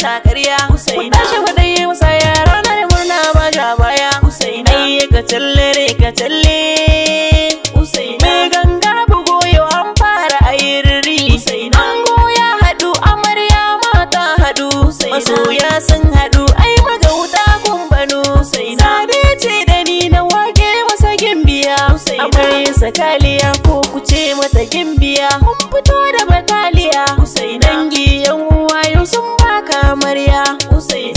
ta ƙarya. Ku tashi ku dai wasa yara na da murna ba ja baya. Ai ka talle ka talle. Mai ganga bugo yau an fara ayirri. Ango ya haɗu amarya mata haɗu. Masoya sun haɗu ai magauta kun banu. Sade ce da ni na wake masa gimbiya. Amarya sakaliya ko ku ce mata gimbiya. Mun fito da bataliya. Dangi yan uwa yau sun baka amarya.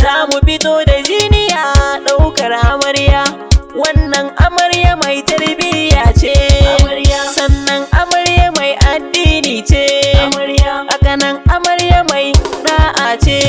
Za mu fito da jiniya ɗaukar amarya. Wannan amarya mai tarbiyya ce. Sannan amarya mai addini ce. Hakanan amarya mai da'a ce.